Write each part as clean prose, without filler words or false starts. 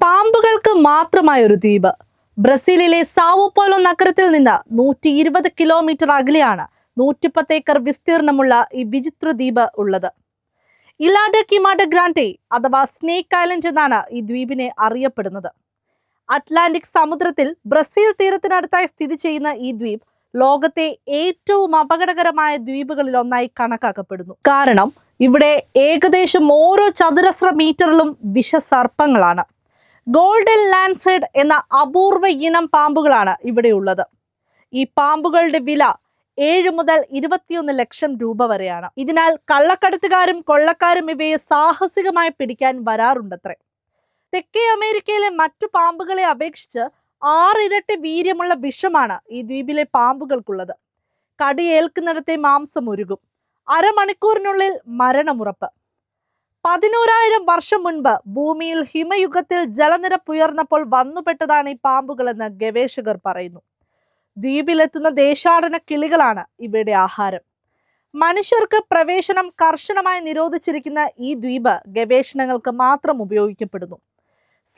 പാമ്പുകൾക്ക് മാത്രമായ ഒരു ദ്വീപ്. ബ്രസീലിലെ സാവോ പോലോ നഗരത്തിൽ നിന്ന് 120 കിലോമീറ്റർ അകലെയാണ് 110 ഏക്കർ വിസ്തീർണമുള്ള ഈ വിചിത്ര ദ്വീപ് ഉള്ളത്. ഇലാ ഡെ ക്വിമാഡ ഗ്രാൻഡെ അഥവാ സ്നേക്ക് ഐലൻഡ് എന്നാണ് ഈ ദ്വീപിനെ അറിയപ്പെടുന്നത്. അറ്റ്ലാന്റിക് സമുദ്രത്തിൽ ബ്രസീൽ തീരത്തിനടുത്തായി സ്ഥിതി ചെയ്യുന്ന ഈ ദ്വീപ് ലോകത്തെ ഏറ്റവും അപകടകരമായ ദ്വീപുകളിൽ ഒന്നായി കണക്കാക്കപ്പെടുന്നു. കാരണം ഇവിടെ ഏകദേശം ഓരോ ചതുരശ്ര മീറ്ററിലും വിഷസർപ്പങ്ങളാണ്. ഗോൾഡൻ ലാൻഡ്സൈഡ് എന്ന അപൂർവ ഇനം പാമ്പുകളാണ് ഇവിടെയുള്ളത്. ഈ പാമ്പുകളുടെ വില 7 മുതൽ 21 ലക്ഷം രൂപ വരെയാണ്. ഇതിനാൽ കള്ളക്കടത്തുകാരും കൊള്ളക്കാരും ഇവയെ സാഹസികമായി പിടിക്കാൻ വരാറുണ്ടത്രേ. തെക്കേ അമേരിക്കയിലെ മറ്റു പാമ്പുകളെ അപേക്ഷിച്ച് 6 ഇരട്ടി വീര്യമുള്ള വിഷമാണ് ഈ ദ്വീപിലെ പാമ്പുകൾക്കുള്ളത്. കടിയേൽക്കുന്നിടത്തെ മാംസം ഉരുകും. അരമണിക്കൂറിനുള്ളിൽ മരണമുറപ്പ്. 11,000 വർഷം മുൻപ് ഭൂമിയിൽ ഹിമയുഗത്തിൽ ജലനിരപ്പ് ഉയർന്നപ്പോൾ വന്നുപെട്ടതാണ് ഈ പാമ്പുകളെന്ന് ഗവേഷകർ പറയുന്നു. ദ്വീപിലെത്തുന്ന ദേശാടന കിളികളാണ് ഇവയുടെ ആഹാരം. മനുഷ്യർക്ക് പ്രവേശനം കർശനമായി നിരോധിച്ചിരിക്കുന്ന ഈ ദ്വീപ് ഗവേഷണങ്ങൾക്ക് മാത്രം ഉപയോഗിക്കപ്പെടുന്നു.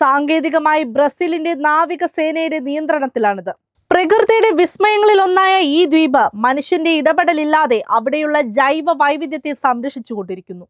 സാങ്കേതികമായി ബ്രസീലിന്റെ നാവികസേനയുടെ നിയന്ത്രണത്തിലാണിത്. പ്രകൃതിയുടെ വിസ്മയങ്ങളിൽ ഒന്നായ ഈ ദ്വീപ് മനുഷ്യന്റെ ഇടപെടലില്ലാതെ അവിടെയുള്ള ജൈവ വൈവിധ്യത്തെ സംരക്ഷിച്ചുകൊണ്ടിരിക്കുന്നു.